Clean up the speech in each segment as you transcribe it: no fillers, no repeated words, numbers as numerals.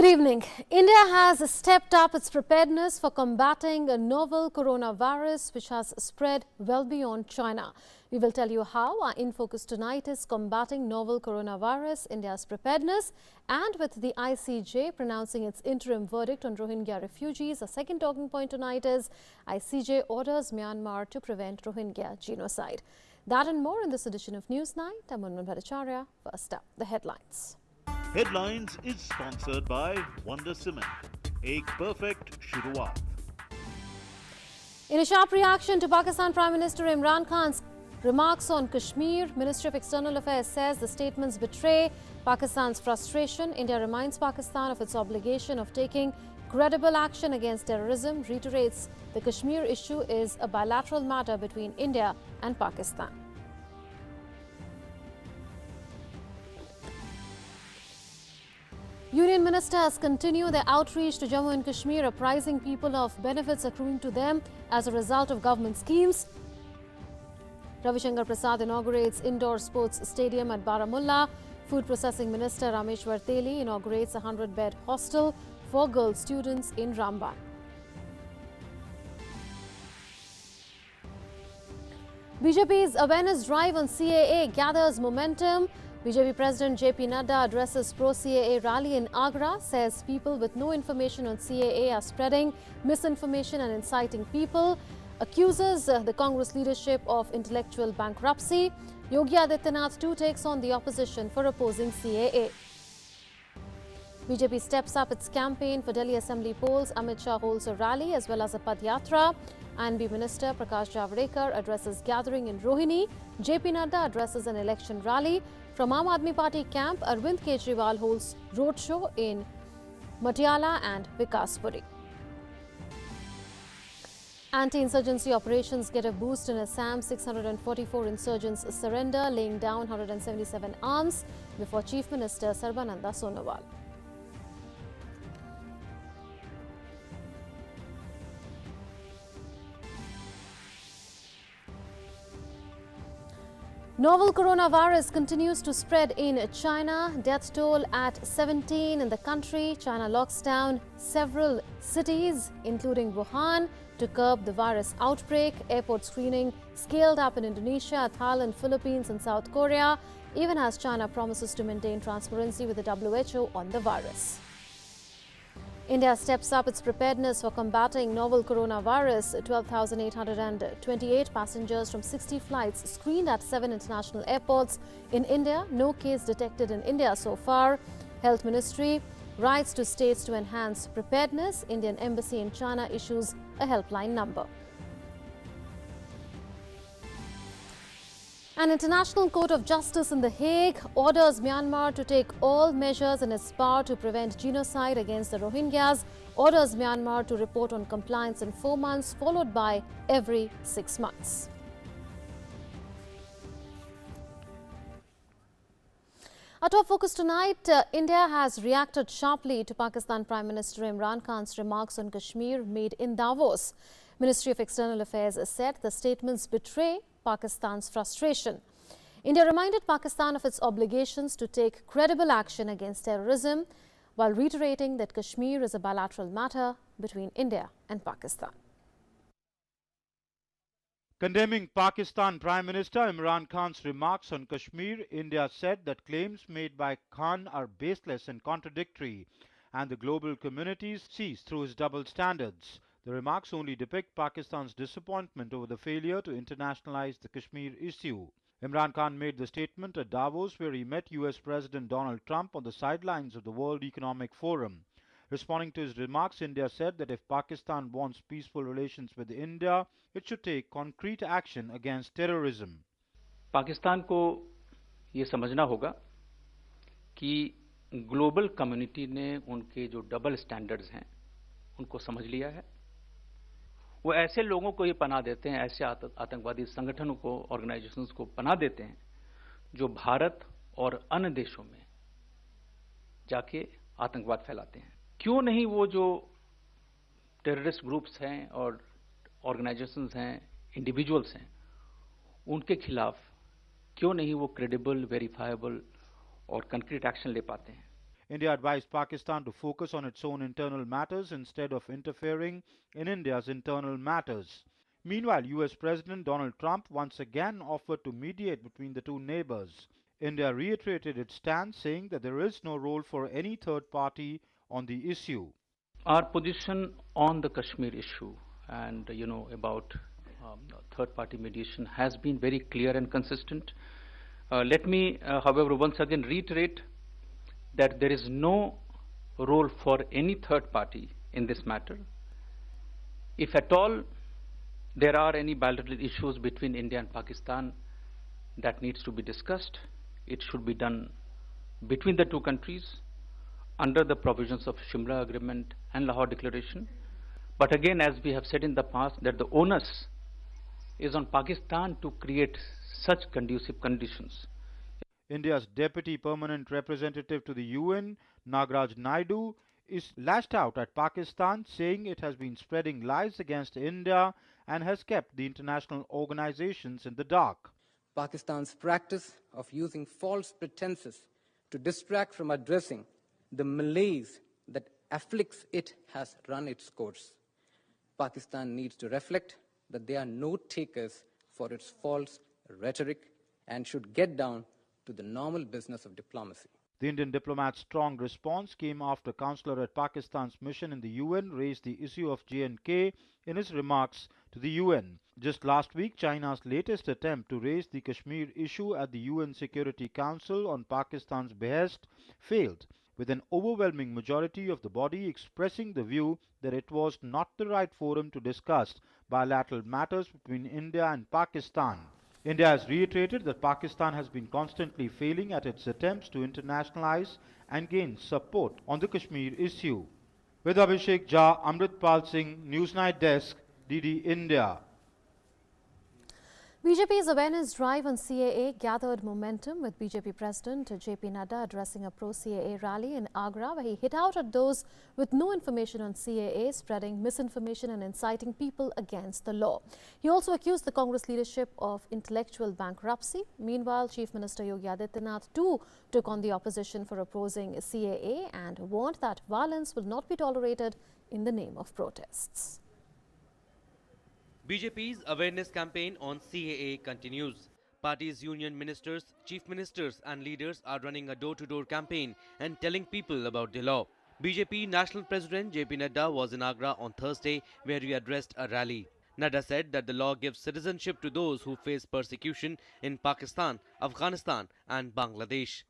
Good evening. India has stepped up its preparedness for combating a novel coronavirus which has spread well beyond China. We will tell you how. Our In Focus tonight is combating novel coronavirus, India's preparedness, and with the ICJ pronouncing its interim verdict on Rohingya refugees. A second talking point tonight is ICJ orders Myanmar to prevent Rohingya genocide. That and more in this edition of News Night. I'm Unman Bhattacharya. First up, the headlines. Headlines is sponsored by Wonder Cement. Ek perfect shuruaat. In a sharp reaction to Pakistan Prime Minister Imran Khan's remarks on Kashmir, Ministry of External Affairs says the statements betray Pakistan's frustration. India reminds Pakistan of its obligation of taking credible action against terrorism, reiterates the Kashmir issue is a bilateral matter between India and Pakistan. Union ministers continue their outreach to Jammu and Kashmir, apprising people of benefits accruing to them as a result of government schemes. Ravi Shankar Prasad inaugurates indoor sports stadium at Baramulla. Food processing minister Rameshwar Teli inaugurates a 100-bed hostel for girl students in Ramban. BJP's awareness drive on CAA gathers momentum. BJP President JP Nadda addresses pro-CAA rally in Agra, says people with no information on CAA are spreading misinformation and inciting people, accuses the Congress leadership of intellectual bankruptcy. Yogi Adityanath too takes on the opposition for opposing CAA. BJP steps up its campaign for Delhi Assembly polls. Amit Shah holds a rally as well as a Padyatra. INB Minister Prakash Javadekar addresses gathering in Rohini. JP Nadda addresses an election rally. From Aam Aadmi Party camp, Arvind Kejriwal holds roadshow in Matiala and Vikaspuri. Anti-insurgency operations get a boost in Assam. 644 insurgents surrender, laying down 177 arms before Chief Minister Sarbananda Sonowal. Novel coronavirus continues to spread in China. Death toll at 17 in the country. China locks down several cities, including Wuhan, to curb the virus outbreak. Airport screening scaled up in Indonesia, Thailand, Philippines, and South Korea, even as China promises to maintain transparency with the WHO on the virus. India steps up its preparedness for combating novel coronavirus. 12,828 passengers from 60 flights screened at 7 international airports in India. No case detected in India so far. Health Ministry writes to states to enhance preparedness. Indian Embassy in China issues a helpline number. An International Court of Justice in The Hague orders Myanmar to take all measures in its power to prevent genocide against the Rohingyas, orders Myanmar to report on compliance in 4 months, followed by every 6 months. Our top focus tonight, India has reacted sharply to Pakistan Prime Minister Imran Khan's remarks on Kashmir made in Davos. Ministry of External Affairs said the statements betray Pakistan's frustration. India reminded Pakistan of its obligations to take credible action against terrorism, while reiterating that Kashmir is a bilateral matter between India and Pakistan. Condemning Pakistan Prime Minister Imran Khan's remarks on Kashmir, India said that claims made by Khan are baseless and contradictory, and the global community sees through his double standards. The remarks only depict Pakistan's disappointment over the failure to internationalize the Kashmir issue. Imran Khan made the statement at Davos, where he met US President Donald Trump on the sidelines of the World Economic Forum. Responding to his remarks, India said that if Pakistan wants peaceful relations with India, it should take concrete action against terrorism. Pakistan को ये समझना होगा कि global community ने उनके जो double standards हैं उनको समझ लिया है. वो ऐसे लोगों को ये पनाह देते हैं, ऐसे आतंकवादी संगठनों को, ऑर्गेनाइजेशंस को पनाह देते हैं जो भारत और अन्य देशों में जाके आतंकवाद फैलाते हैं. क्यों नहीं वो जो टेररिस्ट ग्रुप्स हैं और ऑर्गेनाइजेशंस हैं, इंडिविजुअल्स हैं, उनके खिलाफ क्यों नहीं वो क्रेडिबल, वेरीफाएबल और कंक्रीट एक्शन ले पाते हैं. India advised Pakistan to focus on its own internal matters instead of interfering in India's internal matters. Meanwhile, US President Donald Trump once again offered to mediate between the two neighbors. India reiterated its stance, saying that there is no role for any third party on the issue. Our position on the Kashmir issue and about third party mediation has been very clear and consistent. Let me, however, once again reiterate that there is no role for any third party in this matter. If at all there are any bilateral issues between India and Pakistan that needs to be discussed, it should be done between the two countries under the provisions of Shimla Agreement and Lahore Declaration. But again, as we have said in the past, that the onus is on Pakistan to create such conducive conditions. India's Deputy Permanent Representative to the UN, Nagaraj Naidu, is lashed out at Pakistan, saying it has been spreading lies against India and has kept the international organizations in the dark. Pakistan's practice of using false pretenses to distract from addressing the malaise that afflicts it has run its course. Pakistan needs to reflect that they are no takers for its false rhetoric and should get down to the normal business of diplomacy. The Indian diplomat's strong response came after a counselor at Pakistan's mission in the UN raised the issue of J&K in his remarks to the UN. Just last week, China's latest attempt to raise the Kashmir issue at the UN Security Council on Pakistan's behest failed, with an overwhelming majority of the body expressing the view that it was not the right forum to discuss bilateral matters between India and Pakistan. India has reiterated that Pakistan has been constantly failing at its attempts to internationalize and gain support on the Kashmir issue. With Abhishek Jha, Amritpal Singh, Newsnight Desk, DD India. BJP's awareness drive on CAA gathered momentum, with BJP President JP Nadda addressing a pro-CAA rally in Agra, where he hit out at those with no information on CAA, spreading misinformation and inciting people against the law. He also accused the Congress leadership of intellectual bankruptcy. Meanwhile, Chief Minister Yogi Adityanath too took on the opposition for opposing CAA and warned that violence will not be tolerated in the name of protests. BJP's awareness campaign on CAA continues. Party's union ministers, chief ministers and leaders are running a door-to-door campaign and telling people about the law. BJP National President JP Nadda was in Agra on Thursday, where he addressed a rally. Nadda said that the law gives citizenship to those who face persecution in Pakistan, Afghanistan and Bangladesh.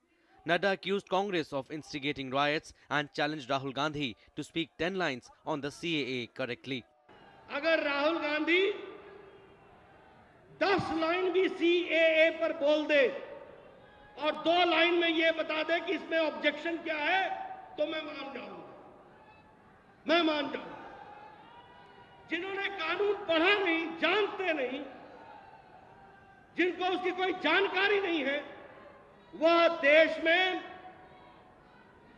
Nadda accused Congress of instigating riots and challenged Rahul Gandhi to speak 10 lines on the CAA correctly. अगर Rahul Gandhi 10 line भी CAA पर बोल दे और 2 line में ये बता दे कि इसमें ऑब्जेक्शन क्या है, तो मैं मान जाऊंगा। जिन्होंने कानून पढ़ा नहीं, जानते नहीं, जिनको उसकी कोई जानकारी नहीं है, वह देश में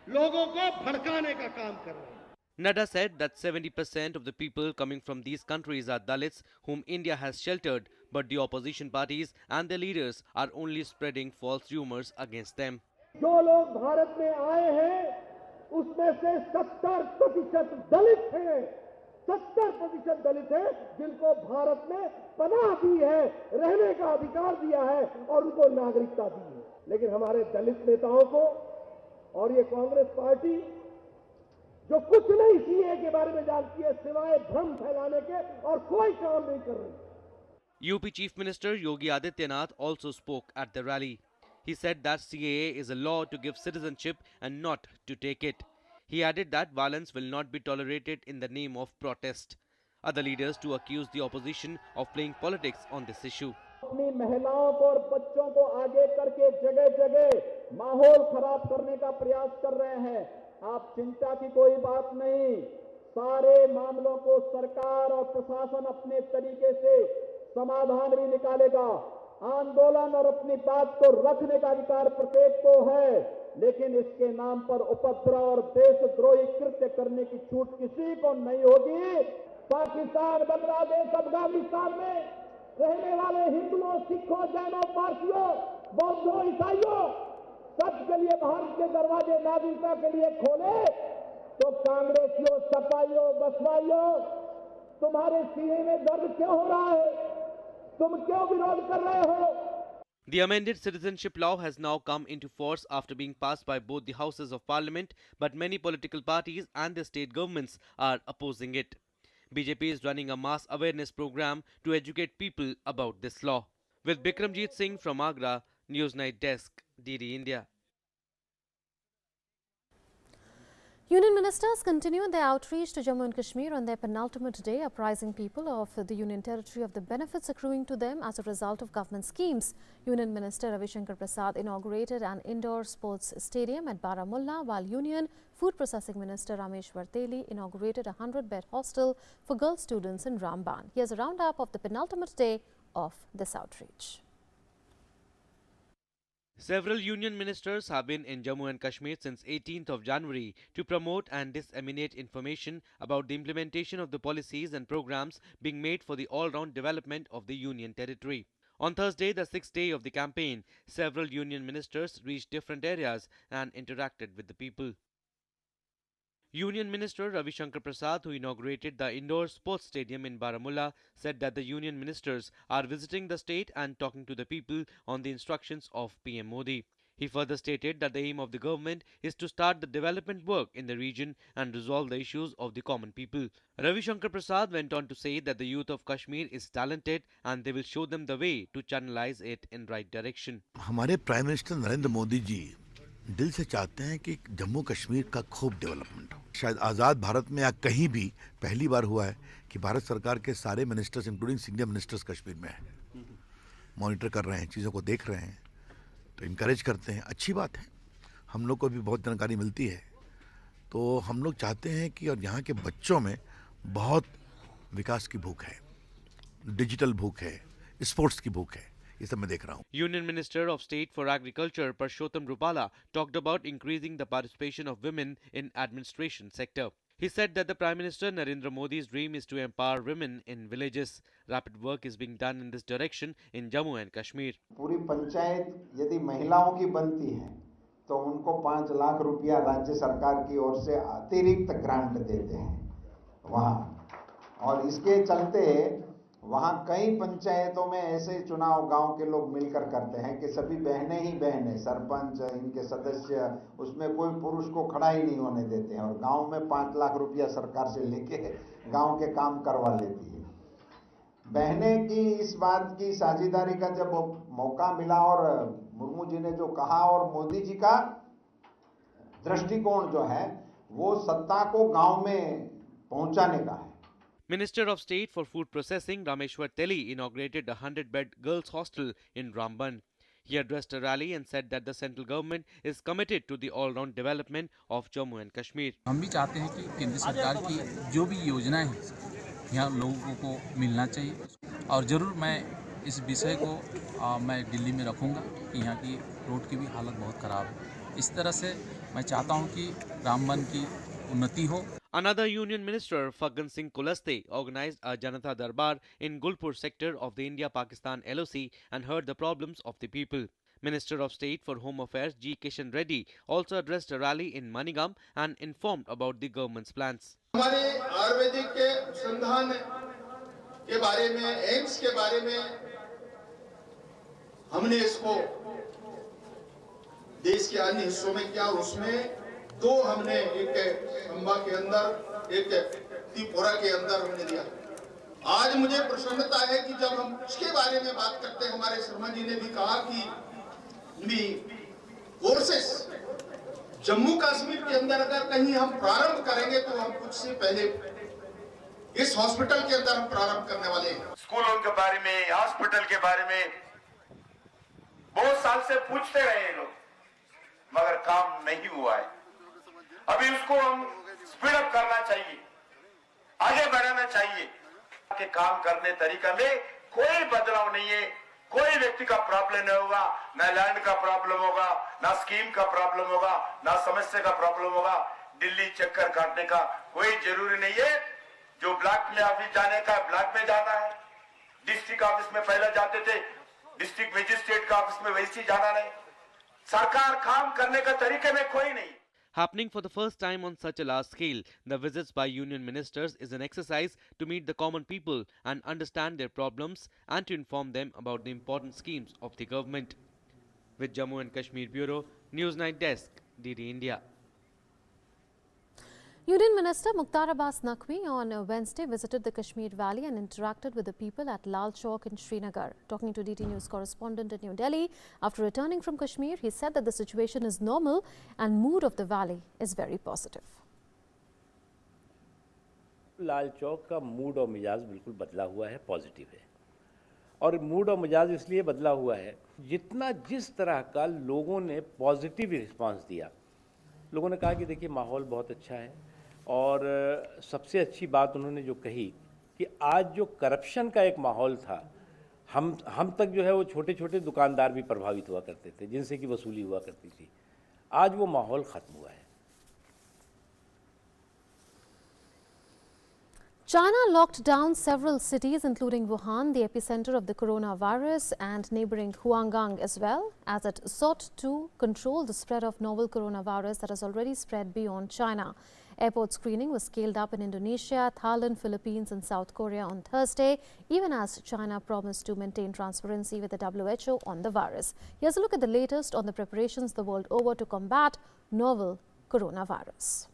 लोगों को भड़काने का काम कर रहे हैं। Nadda said that 70% of the people coming from these countries are Dalits whom India has sheltered, but the opposition parties and their leaders are only spreading false rumors against them. जो लोग भारत में आए हैं, उसमें से 70% दलित हैं, 70% दलित हैं, जिनको भारत में पनाह दी है, रहने का अधिकार दिया है और उनको नागरिकता दी है। लेकिन हमारे दलित नेताओं को और ये कांग्रेस पार्टी जो कुछ नहीं सीए के बारे में जानती है सिवाय भ्रम फैलाने के और कोई काम नहीं कर रही। UP Chief Minister Yogi Adityanath also spoke at the rally. He said that CAA is a law to give citizenship and not to take it. He added that violence will not be tolerated in the name of protest. Other leaders too accused the opposition of playing politics on this issue. अपनी महिलाओं को और बच्चों को आगे करके जगह-जगह माहौल खराब करने का प्रयास कर रहे हैं। आप चिंता की कोई बात नहीं, सारे मामलों को सरकार और प्रशासन अपने तरीके से समाधान भी निकालेगा। आंदोलन और अपनी बात को रखने का अधिकार प्रत्येक को है, लेकिन इसके नाम पर उपद्रव और देशद्रोही कृत्य करने की छूट किसी को नहीं होगी। पाकिस्तान, बांग्लादेश, अफगानिस्तान में रहने वाले हिंदुओं, सिखों, जैनों, पारसियों, बौद्धों, ईसाइयों सच के लिए भारत के दरवाजे नागरिकता के लिए खोले, तो कांग्रेसियों, सपाइयों, बसपाइयों, तुम्हारे सीने में दर्द क्यों हो रहा है? तुम क्यों विरोध कर रहे हो? The amended citizenship law has now come into force after being passed by both the houses of parliament, but many political parties and the state governments are opposing it. BJP is running a mass awareness program to educate people about this law. With Bikramjit Singh from Agra, Newsnight Desk, DD India. Union ministers continue their outreach to Jammu and Kashmir on their penultimate day, apprising people of the Union territory of the benefits accruing to them as a result of government schemes. Union Minister Ravi Shankar Prasad inaugurated an indoor sports stadium at Baramulla, while Union Food Processing Minister Rameshwar Teli inaugurated a 100-bed hostel for girl students in Ramban. Here's a roundup of the penultimate day of this outreach. Several union ministers have been in Jammu and Kashmir since 18th of January to promote and disseminate information about the implementation of the policies and programs being made for the all-round development of the union territory. On Thursday, the 6th day of the campaign, several union ministers reached different areas and interacted with the people. Union Minister Ravi Shankar Prasad, who inaugurated the indoor sports stadium in Baramulla, said that the union ministers are visiting the state and talking to the people on the instructions of PM Modi. He further stated that the aim of the government is to start the development work in the region and resolve the issues of the common people. Ravi Shankar Prasad went on to say that the youth of Kashmir is talented and they will show them the way to channelize it in right direction. हमारे prime minister Narendra Modi ji दिल से चाहते हैं कि जम्मू कश्मीर का खूब development हो। शायद आज़ाद भारत में या कहीं भी पहली बार हुआ है कि भारत सरकार के सारे ministers including senior ministers Kashmir में हैं, मॉनिटर कर रहे हैं, चीज़ों को देख रहे हैं, तो इनकरेज करते हैं। अच्छी बात है, हम लोग को भी बहुत जानकारी मिलती है। तो हम लोग चाहते हैं कि और यहाँ के बच्चों में बहुत विकास की भूख है, डिजिटल भूख है, स्पोर्ट्स की भूख है, ये सब मैं देख रहा हूँ। Union Minister of State for Agriculture Purushottam Rupala talked about increasing the participation of women in administration sector. He said that the Prime Minister Narendra Modi's dream is to empower women in villages. Rapid work is being done in this direction in Jammu and Kashmir. पूरी पंचायत यदि महिलाओं की बनती है तो उनको 5 लाख रुपया राज्य सरकार की ओर से अतिरिक्त ग्रांट देते हैं वहाँ, और इसके चलते वहाँ कई पंचायतों में ऐसे चुनाव गांव के लोग मिलकर करते हैं कि सभी बहनें ही बहनें, सरपंच, इनके सदस्य, उसमें कोई पुरुष को खड़ा ही नहीं होने देते हैं, और गांव में 5 लाख रुपया सरकार से लेके गांव के काम करवा लेती है। बहनें की इस बात की साझेदारी का जब मौका मिला और मुर्मू जी ने जो कहा और मोदी जी का दृष्टिकोण जो है वो सत्ता को गांव में पहुंचाने का है। Minister of State for Food Processing Rameshwar Teli inaugurated a 100-bed girls' hostel in Ramban. He addressed a rally and said that the central government is committed to the all-round development of Jammu and Kashmir. हम भी चाहते हैं कि केंद्र सरकार की जो भी योजनाएं हैं यहाँ लोगों को मिलना चाहिए, और ज़रूर मैं इस विषय को मैं दिल्ली में रखूँगा कि यहाँ की रोड की भी हालत बहुत ख़राब है। इस तरह से मैं चाहता हूँ कि रामबन की उन्नति हो। Another union minister, Phaggan Singh Kulaste, organized a Janata Darbar in Gulpur sector of the India-Pakistan LOC and heard the problems of the people. Minister of State for Home Affairs G. Kishan Reddy also addressed a rally in Manigam and informed about the government's plans. हमारे आयुर्वेदिक के संधान के बारे में, AIIMS के बारे में हमने इसको देश के अन्य हिस्सों में किया, और उसमें दो हमने एक संभा के अंदर, एक त्रिपुरा के अंदर हमने दिया। आज मुझे प्रसन्नता है कि जब हम इसके बारे में बात करते हैं, हमारे शर्मा जी ने भी कहा कि कोर्सेस जम्मू कश्मीर के अंदर अगर कहीं हम प्रारंभ करेंगे तो हम कुछ से पहले इस हॉस्पिटल के अंदर हम प्रारंभ करने वाले हैं। स्कूलों के बारे में, हॉस्पिटल के बारे में बहुत साल से पूछते रहे लोग, मगर काम नहीं हुआ है। अभी उसको हम स्पीड अप करना चाहिए, आगे बढ़ाना चाहिए। के काम करने तरीका में कोई बदलाव नहीं है, कोई व्यक्ति का प्रॉब्लम नहीं होगा, ना लैंड का प्रॉब्लम होगा, ना स्कीम का प्रॉब्लम होगा, ना समस्या का प्रॉब्लम होगा। दिल्ली चक्कर काटने का कोई जरूरी नहीं है। जो ब्लॉक में ऑफिस जाने का ब्लॉक में जाना है, डिस्ट्रिक्ट ऑफिस में पहले जाते थे, डिस्ट्रिक्ट मजिस्ट्रेट का ऑफिस में वैसे जाना नहीं। सरकार काम करने का तरीके में कोई नहीं। Happening for the first time on such a large scale, the visits by union ministers is an exercise to meet the common people and understand their problems and to inform them about the important schemes of the government. With Jammu and Kashmir Bureau, News Night Desk, DD India. Union Minister Mukhtar Abbas Naqvi on Wednesday visited the Kashmir Valley and interacted with the people at Lal Chowk in Srinagar. Talking to DT News correspondent in New Delhi, after returning from Kashmir, he said that the situation is normal and mood of the valley is very positive. Lal Chowk का mood और मिजाज बिल्कुल बदला हुआ है, positive है। और mood और मिजाज इसलिए बदला हुआ है, जितना जिस तरह का लोगों ने पॉजिटिव रिस्पांस दिया, लोगों ने कहा कि देखिए माहौल बहुत अच्छा है। और सबसे अच्छी बात उन्होंने जो कही कि आज जो करप्शन का एक माहौल था, हम तक जो है वो छोटे छोटे दुकानदार भी प्रभावित हुआ करते थे, जिनसे कि वसूली हुआ करती थी, आज वो माहौल ख़त्म हुआ है। China locked down several cities, including Wuhan, the epicenter of the coronavirus, and neighboring Huanggang as well, as it sought to control the spread of novel coronavirus that has already spread beyond China. Airport screening was scaled up in Indonesia, Thailand, Philippines and South Korea on Thursday, even as China promised to maintain transparency with the WHO on the virus. Here's a look at the latest on the preparations the world over to combat novel coronavirus.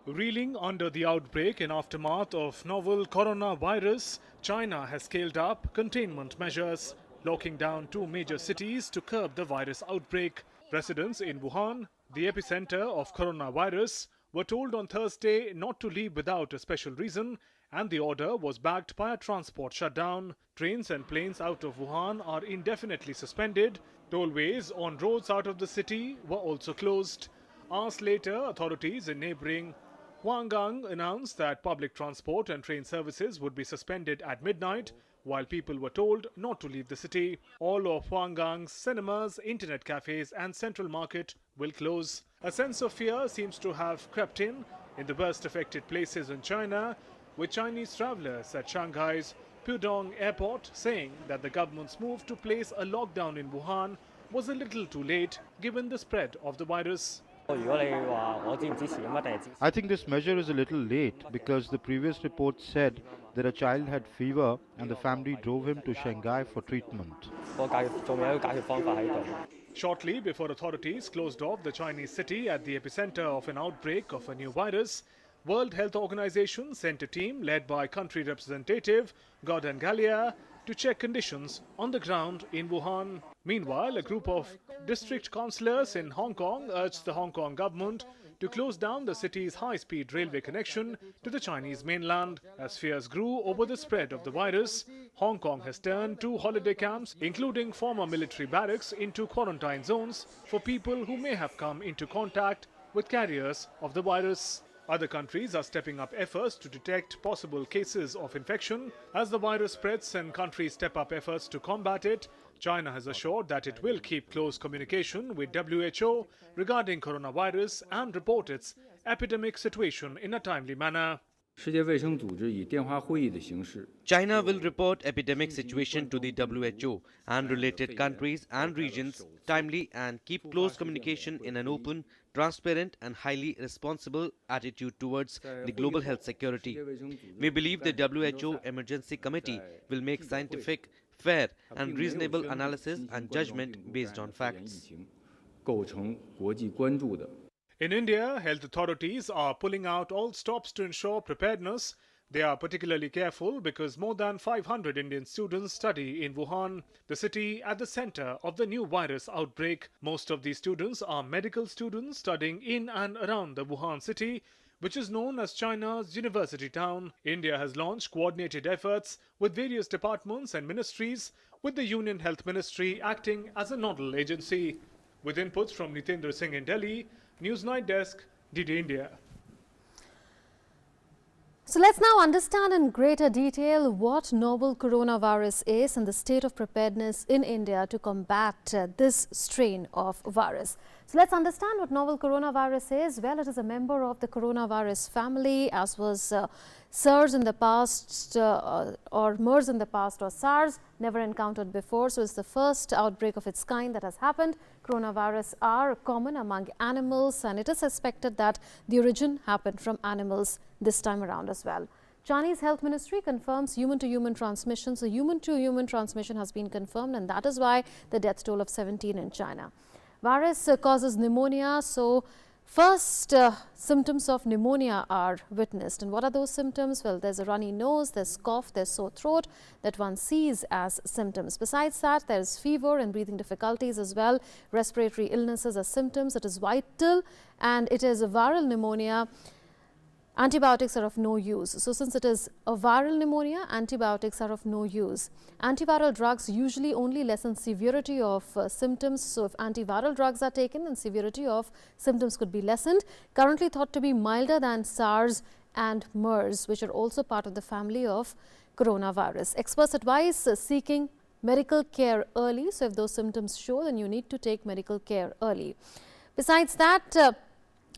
Reeling under the outbreak and aftermath of novel coronavirus, China has scaled up containment measures, locking down 2 major cities to curb the virus outbreak. Residents in Wuhan, the epicenter of coronavirus, were told on Thursday not to leave without a special reason, and the order was backed by a transport shutdown. Trains and planes out of Wuhan are indefinitely suspended. Tollways on roads out of the city were also closed. Hours later, authorities in neighboring Huanggang announced that public transport and train services would be suspended at midnight, while people were told not to leave the city. All of Huanggang's cinemas, internet cafes and central market will close. A sense of fear seems to have crept in the worst affected places in China, with Chinese travelers at Shanghai's Pudong airport saying that the government's move to place a lockdown in Wuhan was a little too late given the spread of the virus. I think this measure is a little late because the previous report said that a child had fever and the family drove him to Shanghai for treatment. Shortly before authorities closed off the Chinese city at the epicenter of an outbreak of a new virus, World Health Organization sent a team led by country representative Gordon Gallia to check conditions on the ground in Wuhan. Meanwhile, a group of district councillors in Hong Kong urged the Hong Kong government to close down the city's high-speed railway connection to the Chinese mainland. As fears grew over the spread of the virus, Hong Kong has turned 2 holiday camps, including former military barracks, into quarantine zones for people who may have come into contact with carriers of the virus. Other countries are stepping up efforts to detect possible cases of infection. As the virus spreads and countries step up efforts to combat it, China has assured that it will keep close communication with WHO regarding coronavirus and report its epidemic situation in a timely manner. China will report epidemic situation to the WHO and related countries and regions timely and keep close communication in an open, transparent and highly responsible attitude towards the global health security. We believe the WHO Emergency Committee will make scientific, fair and reasonable analysis and judgment based on facts. In India, health authorities are pulling out all stops to ensure preparedness. They are particularly careful because more than 500 Indian students study in Wuhan, the city at the center of the new virus outbreak. Most of these students are medical students studying in and around the Wuhan city, which is known as China's university town. India has launched coordinated efforts with various departments and ministries, with the Union Health Ministry acting as a nodal agency. With inputs from Nitendra Singh in Delhi, News Night Desk, DD India. So let's now understand in greater detail what novel coronavirus is and the state of preparedness in India to combat this strain of virus. So let's understand what novel coronavirus is. Well, it is a member of the coronavirus family, as was SARS in the past or MERS in the past or SARS, never encountered before. So it's the first outbreak of its kind that has happened. Coronavirus are common among animals, and it is suspected that the origin happened from animals this time around as well. Chinese Health Ministry confirms human-to-human transmission. So human-to-human transmission has been confirmed, and that is why the death toll of 17 in China. Virus causes pneumonia. So first symptoms of pneumonia are witnessed. And what are those symptoms? Well, there's a runny nose, there's cough, there's sore throat that one sees as symptoms. Besides that, there's fever and breathing difficulties as well. Respiratory illnesses as symptoms. It is vital, and it is a viral pneumonia. Antibiotics are of no use. So since it is a viral pneumonia, antibiotics are of no use. Antiviral drugs usually only lessen severity of symptoms. So if antiviral drugs are taken, then severity of symptoms could be lessened. Currently thought to be milder than SARS and MERS, which are also part of the family of coronavirus. Experts advise seeking medical care early. So if those symptoms show, then you need to take medical care early. Besides that,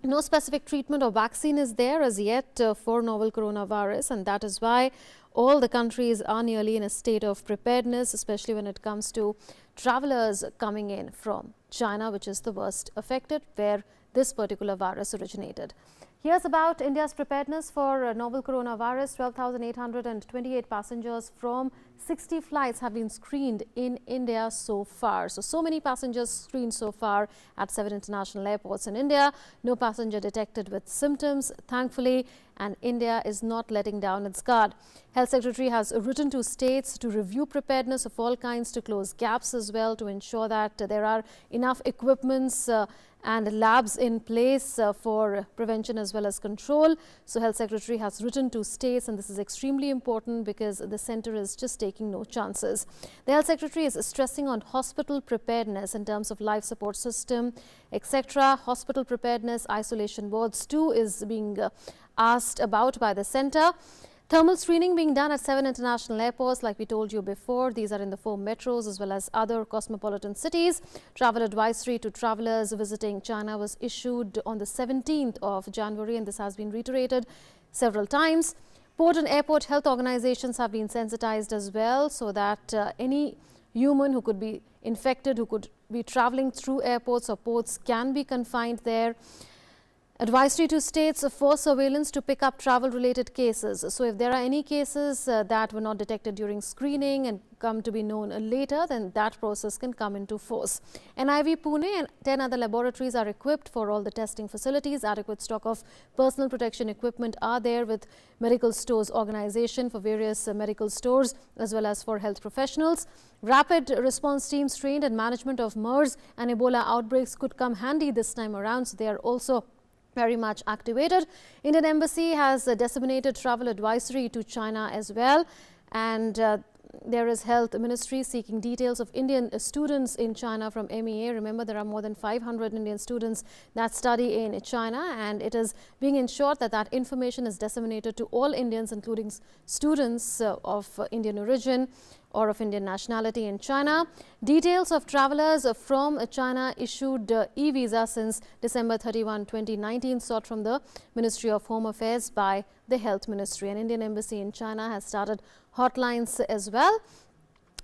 no specific treatment or vaccine is there as yet for novel coronavirus, and that is why all the countries are nearly in a state of preparedness, especially when it comes to travelers coming in from China, which is the worst affected, where this particular virus originated. Here's about India's preparedness for novel coronavirus. 12,828 passengers from 60 flights have been screened in India so far. So many passengers screened so far at 7 international airports in India. No passenger detected with symptoms, thankfully, and India is not letting down its guard. Health Secretary has written to states to review preparedness of all kinds, to close gaps as well, to ensure that there are enough equipments and labs in place for prevention as well as control. So Health Secretary has written to states, and this is extremely important because the center is just taking no chances. The Health Secretary is stressing on hospital preparedness in terms of life support system, etc. Hospital preparedness, isolation wards too is being asked about by the center. Thermal screening being done at 7 international airports, like we told you before. These are in the 4 metros as well as other cosmopolitan cities. Travel advisory to travelers visiting China was issued on the 17th of January, and this has been reiterated several times. Port and airport health organizations have been sensitized as well, so that any human who could be infected, who could be traveling through airports or ports, can be confined there. Advisory to states for surveillance to pick up travel-related cases. So if there are any cases that were not detected during screening and come to be known later, then that process can come into force. NIV Pune and 10 other laboratories are equipped for all the testing facilities. Adequate stock of personal protection equipment are there with medical stores organization for various medical stores as well as for health professionals. Rapid response teams trained in management of MERS and Ebola outbreaks could come handy this time around. So they are also very much activated. Indian Embassy has disseminated travel advisory to China as well, and there is Health Ministry seeking details of Indian students in China from MEA. Remember, there are more than 500 Indian students that study in China, and it is being ensured that that information is disseminated to all Indians, including students of Indian origin or of Indian nationality in China. Details of travelers from China issued e-visa since December 31, 2019 sought from the Ministry of Home Affairs by the Health Ministry. An Indian Embassy in China has started hotlines as well.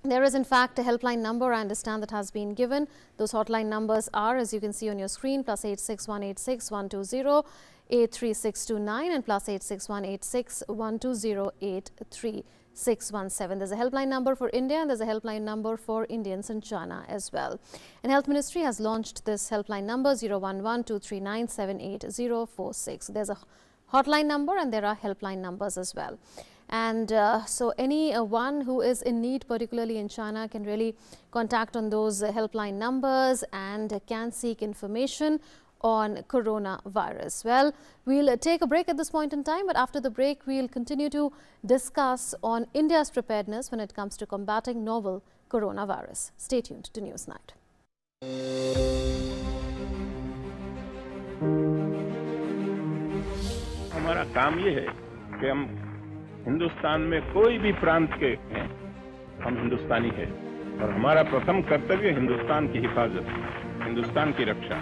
There is in fact a helpline number, I understand, that has been given. Those hotline numbers are, as you can see on your screen, +86 186 120 83629 and +86 186 120 83617. There's a helpline number for India and there's a helpline number for Indians in China as well. And Health Ministry has launched this helpline number 011-239-78046. There's a hotline number and there are helpline numbers as well. And so anyone who is in need, particularly in China, can really contact on those helpline numbers and can seek information on coronavirus. Well, we'll take a break at this point in time, but after the break, we'll continue to discuss on India's preparedness when it comes to combating novel coronavirus. Stay tuned to Newsnight. हमारा काम ये है कि हम हिंदुस्तान में कोई भी प्रांत के हैं, हम हिंदुस्तानी हैं और हमारा प्रथम कर्तव्य हिंदुस्तान की हिफाजत, हिंदुस्तान की रक्षा।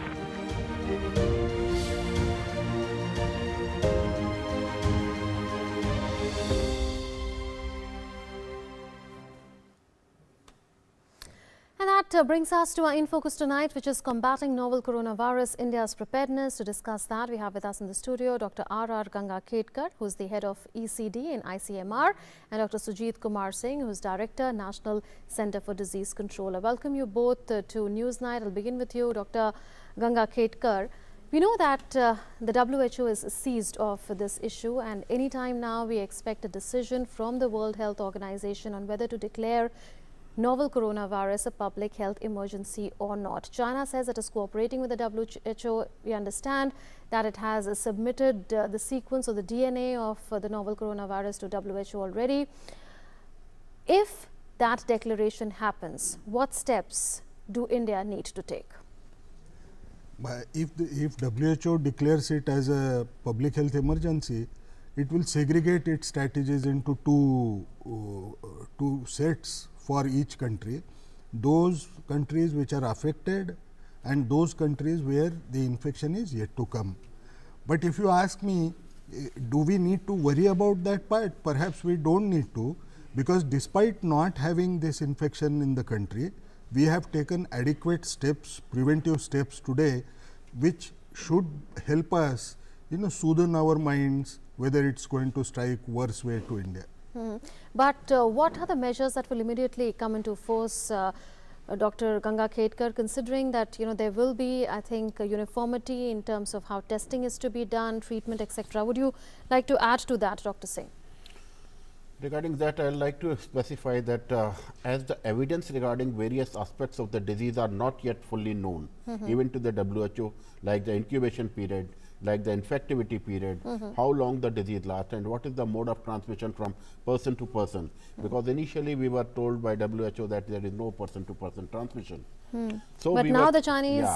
brings us to our In Focus tonight, which is combating novel coronavirus, India's preparedness. To discuss that, we have with us in the studio Dr. R. Ganga-Khetkar, who is the head of ECD in ICMR, and Dr. Sujit Kumar Singh, who is Director, National Centre for Disease Control. I welcome you both to Newsnight. I'll begin with you, Dr. Ganga-Khetkar. We know that the WHO is seized of this issue, and anytime now we expect a decision from the World Health Organization on whether to declare novel coronavirus a public health emergency or not. China says it is cooperating with the WHO. We understand that it has submitted the sequence or the DNA of the novel coronavirus to WHO already. If that declaration happens, what steps do India need to take? If WHO declares it as a public health emergency, it will segregate its strategies into two sets for each country. Those countries which are affected and those countries where the infection is yet to come. But if you ask me, do we need to worry about that part? Perhaps we don't need to, because despite not having this infection in the country, we have taken adequate steps, preventive steps today, which should help us, soothe our minds whether it's going to strike worse way to India. But what are the measures that will immediately come into force, Dr. Ganga-Khetkar, considering that there will be, I think, a uniformity in terms of how testing is to be done, treatment, etc. Would you like to add to that, Dr. Singh? Regarding that, I would like to specify that as the evidence regarding various aspects of the disease are not yet fully known, even to the WHO, like the incubation period, like the infectivity period, how long the disease lasts, and what is the mode of transmission from person to person. Because initially we were told by WHO that there is no person to person transmission. So but now the Chinese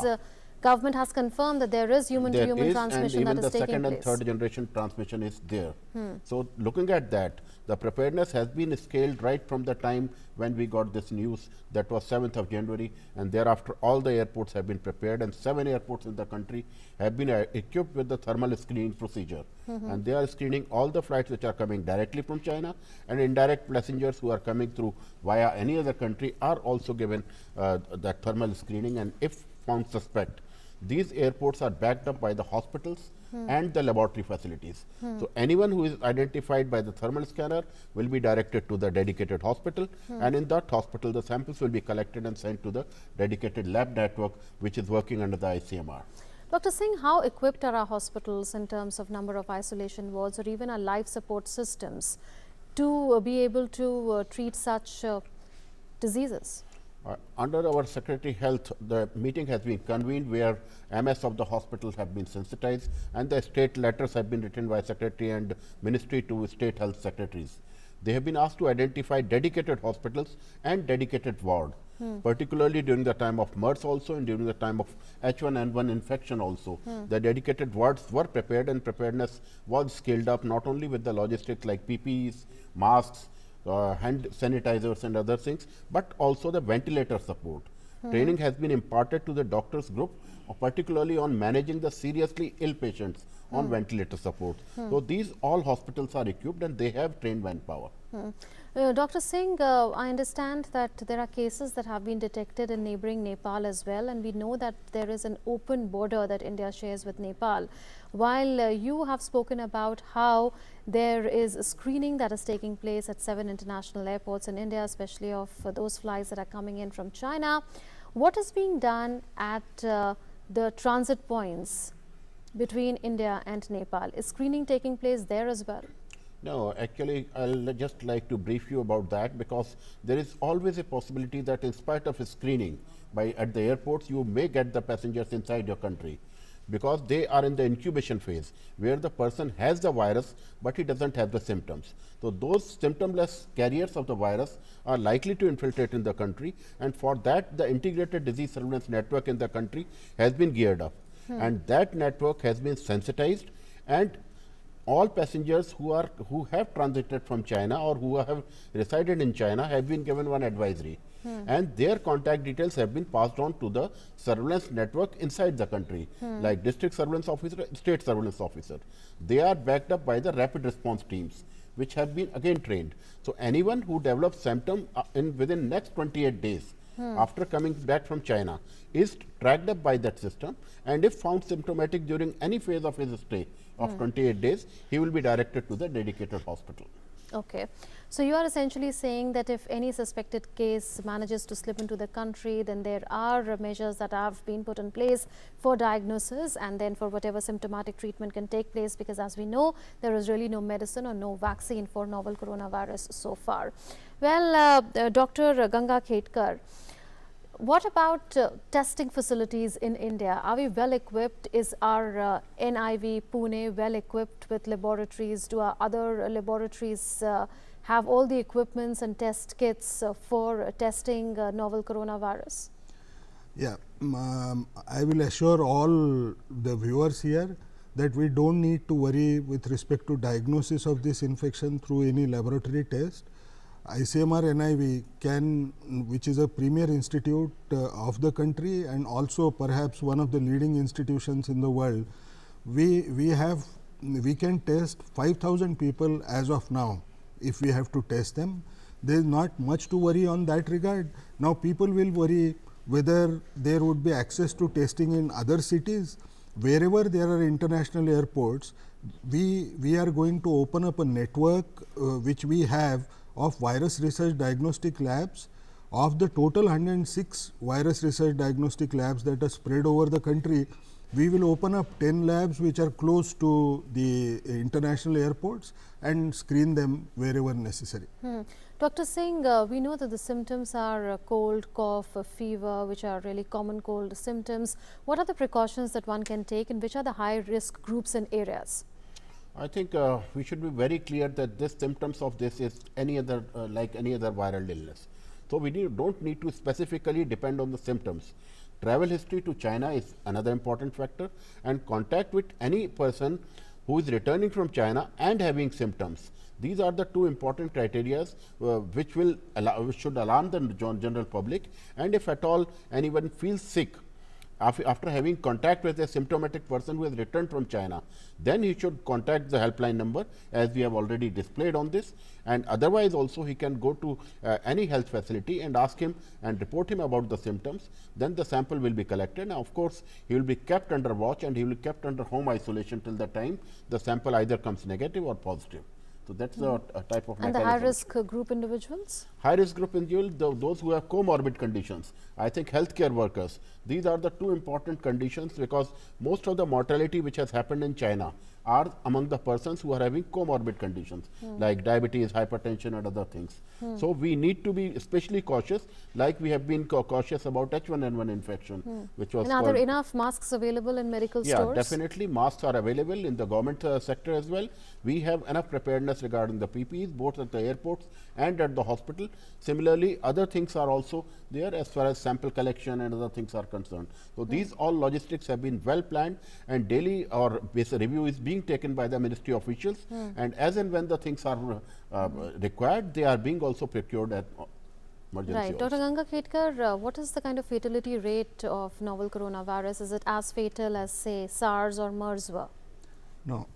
government has confirmed that there is human to human transmission that is taking place. Even the second and third generation transmission is there. So looking at that, the preparedness has been scaled right from the time when we got this news. That was 7th of January, and thereafter all the airports have been prepared, and 7 airports in the country have been equipped with the thermal screening procedure. And they are screening all the flights which are coming directly from China, and indirect passengers who are coming through via any other country are also given that thermal screening, and if found suspect, these airports are backed up by the hospitals and the laboratory facilities. So anyone who is identified by the thermal scanner will be directed to the dedicated hospital, and in that hospital the samples will be collected and sent to the dedicated lab network which is working under the ICMR. Dr. Singh, how equipped are our hospitals in terms of number of isolation wards or even our life support systems to be able to treat such diseases? Under our Secretary Health, the meeting has been convened where MS of the hospitals have been sensitized, and the state letters have been written by Secretary and Ministry to state health secretaries. They have been asked to identify dedicated hospitals and dedicated ward, particularly during the time of MERS also and during the time of H1N1 infection also. The dedicated wards were prepared, and preparedness was scaled up not only with the logistics like PPEs, masks, hand sanitizers and other things, but also the ventilator support. Training has been imparted to the doctors group, particularly on managing the seriously ill patients on ventilator support. So these all hospitals are equipped and they have trained manpower. Dr. Singh, I understand that there are cases that have been detected in neighboring Nepal as well, and we know that there is an open border that India shares with Nepal. While you have spoken about how there is a screening that is taking place at 7 international airports in India, especially of those flights that are coming in from China, what is being done at the transit points between India and Nepal? Is screening taking place there as well? No, actually, I'll just like to brief you about that, because there is always a possibility that in spite of a screening at the airports, you may get the passengers inside your country, because they are in the incubation phase where the person has the virus but he doesn't have the symptoms. So those symptomless carriers of the virus are likely to infiltrate in the country, and for that the integrated disease surveillance network in the country has been geared up, and that network has been sensitized, and all passengers who have transited from China or who have resided in China have been given one advisory, and their contact details have been passed on to the surveillance network inside the country, like district surveillance officer, state surveillance officer. They are backed up by the rapid response teams, which have been again trained. So anyone who develops symptom within next 28 days after coming back from China is tracked up by that system, and if found symptomatic during any phase of his stay of 28 days, he will be directed to the dedicated hospital. Okay. So you are essentially saying that if any suspected case manages to slip into the country, then there are measures that have been put in place for diagnosis and then for whatever symptomatic treatment can take place, because as we know, there is really no medicine or no vaccine for novel coronavirus so far. Well, Dr. Ganga Khetkar, what about testing facilities in India? Are we well equipped? Is our NIV Pune well equipped with laboratories? Do our other laboratories have all the equipments and test kits for testing novel coronavirus? Yeah, I will assure all the viewers here that we don't need to worry with respect to diagnosis of this infection through any laboratory test. ICMR NIV can, which is a premier institute of the country and also perhaps one of the leading institutions in the world, we can test 5,000 people as of now if we have to test them. There is not much to worry on that regard. Now people will worry whether there would be access to testing in other cities. Wherever there are international airports, we are going to open up a network which we have of virus research diagnostic labs. Of the total 106 virus research diagnostic labs that are spread over the country, we will open up 10 labs which are close to the international airports and screen them wherever necessary. Dr. Singh, we know that the symptoms are cold, cough, fever, which are really common cold symptoms. What are the precautions that one can take and which are the high risk groups and areas? I think we should be very clear that this symptoms of this is any other like any other viral illness. So we don't need to specifically depend on the symptoms. Travel history to China is another important factor, and contact with any person who is returning from China and having symptoms. These are the two important criteria which should alarm the general public, and if at all anyone feels sick after having contact with a symptomatic person who has returned from China, then he should contact the helpline number as we have already displayed on this, and otherwise also he can go to any health facility and ask him and report him about the symptoms. Then the sample will be collected. Now, of course, he will be kept under watch and he will be kept under home isolation till the time the sample either comes negative or positive. So that's the type of mechanism. And the high risk group individuals? High risk group individuals, those who have comorbid conditions. I think healthcare workers, these are the two important conditions, because most of the mortality which has happened in China are among the persons who are having comorbid conditions like diabetes, hypertension and other things. So we need to be especially cautious, like we have been cautious about H1N1 infection, which was And are there enough masks available in medical stores? Yeah, definitely masks are available in the government sector as well. We have enough preparedness regarding the PPEs both at the airports and at the hospital. Similarly, other things are also there as far as sample collection and other things are concerned. So these all logistics have been well planned, and daily or basic review is being taken by the ministry officials, and as and when the things are required, they are being also procured at emergency. Right. Dr. Ganga Khetkar, what is the kind of fatality rate of novel coronavirus? Is it as fatal as, say, SARS or MERS were? No.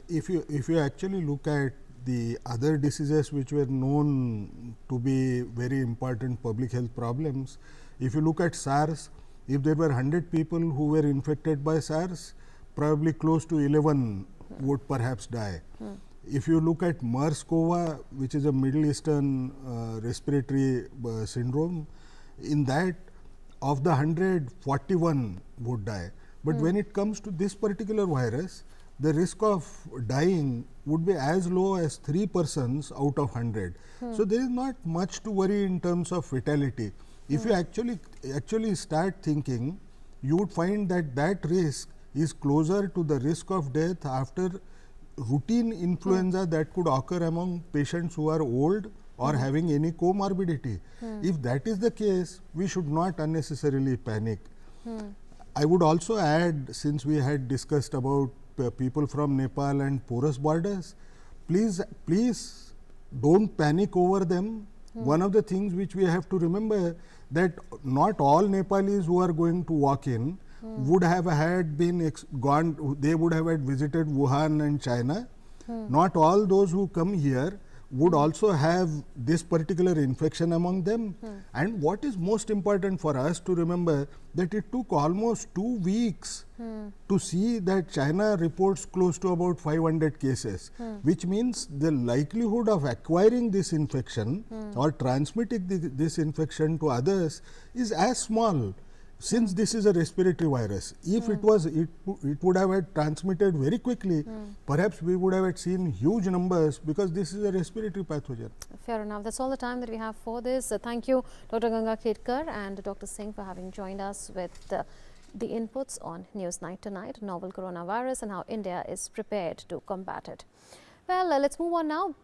If you actually look at the other diseases which were known to be very important public health problems, if you look at SARS, if there were 100 people who were infected by SARS, probably close to 11 would perhaps die. If you look at MERS-CoV, which is a Middle Eastern respiratory syndrome, in that of the 100, 41 would die. But when it comes to this particular virus, the risk of dying would be as low as 3 persons out of 100. So there is not much to worry in terms of fatality. If you actually start thinking, you would find that risk is closer to the risk of death after routine influenza that could occur among patients who are old or having any comorbidity. If that is the case, we should not unnecessarily panic. I would also add, since we had discussed about people from Nepal and porous borders, please don't panic over them. One of the things which we have to remember, that not all Nepalis who are going to walk in would have had they would have had visited Wuhan and China. Not all those who come here would also have this particular infection among them. And what is most important for us to remember, that it took almost 2 weeks to see that China reports close to about 500 cases, which means the likelihood of acquiring this infection or transmitting this infection to others is as small. Since this is a respiratory virus, if it was, it would have had transmitted very quickly, perhaps we would have had seen huge numbers, because this is a respiratory pathogen. Fair enough. That's all the time that we have for this. Thank you, Dr. Ganga Khedkar and Dr. Singh, for having joined us with the inputs on News Night tonight, novel coronavirus and how India is prepared to combat it. Well, let's move on now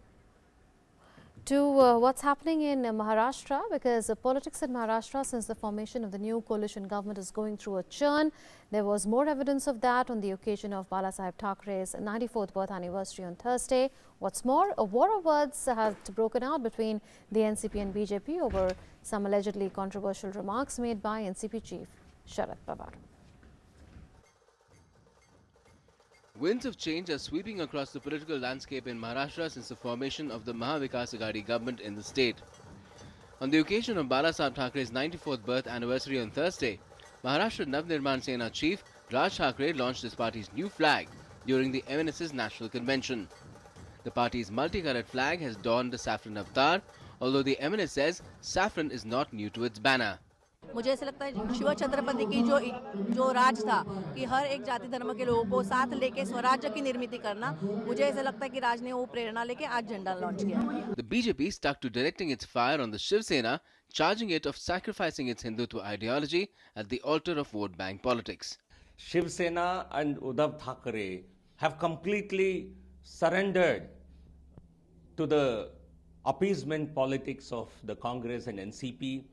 to what's happening in Maharashtra, because politics in Maharashtra since the formation of the new coalition government is going through a churn. There was more evidence of that on the occasion of Balasaheb Thackeray's 94th birth anniversary on Thursday. What's more, a war of words has broken out between the NCP and BJP over some allegedly controversial remarks made by NCP chief Sharad Pawar. Winds of change are sweeping across the political landscape in Maharashtra since the formation of the Maha Vikas Aghadi government in the state. On the occasion of Balasaheb Thackeray's 94th birth anniversary on Thursday, Maharashtra Navnirman Sena chief Raj Thackeray launched his party's new flag during the MNS's national convention. The party's multicolored flag has donned the saffron avatar, although the MNS says saffron is not new to its banner. मुझे ऐसा लगता है शिव छत्रपति की जो राज था कि हर एक जाति धर्म के लोगों को साथ लेके स्वराज्य की निर्मित करना, मुझे ऐसा लगता है कि राज ने वो प्रेरणा लेके आज झंडा लॉन्च किया. The BJP stuck to directing its fire on the Shiv Sena, charging it of sacrificing its Hindutva ideology at the altar of vote bank politics. Shiv Sena and Uddhav Thackeray have completely surrendered to the appeasement politics of the Congress and NCP.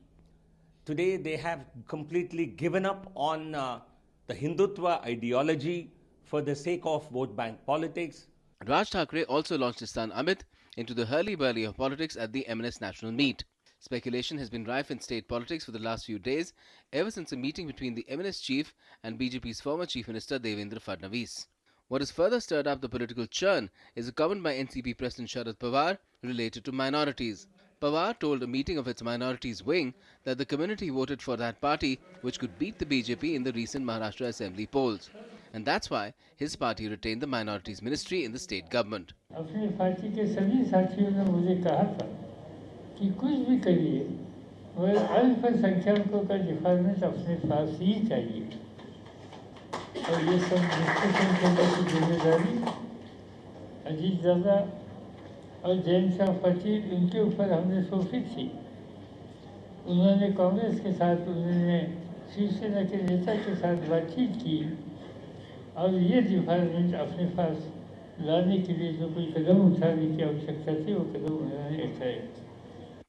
Today they have completely given up on the Hindutva ideology for the sake of vote bank politics. Raj Thackeray also launched his son Amit into the hurly-burly of politics at the MNS national meet. Speculation has been rife in state politics for the last few days, ever since a meeting between the MNS chief and BJP's former chief minister Devendra Fadnavis. What has further stirred up the political churn is a comment by NCP President Sharad Pawar related to minorities. Pawar told a meeting of its minorities wing that the community voted for that party which could beat the BJP in the recent Maharashtra Assembly polls. And that's why his party retained the minorities ministry in the state government. अपनी party के सभी साथियों ने मुझे कहा था कि कुछ भी करिए, मगर अल्पसंख्यकों का डिपार्टमेंट अपने पास ही चाहिए. और ये सब डिस्कशन करने की जिम्मेदारी अजीत दादा और जैन शाह पटेल, उनके ऊपर हमने सौंपी थी. उन्होंने कांग्रेस के साथ, उन्होंने शिवसेना के नेता के साथ बातचीत की और ये डिपार्टमेंट अपने पास लाने के लिए जो कोई कदम उठाने की आवश्यकता थी वो कदम उन्होंने उठाए.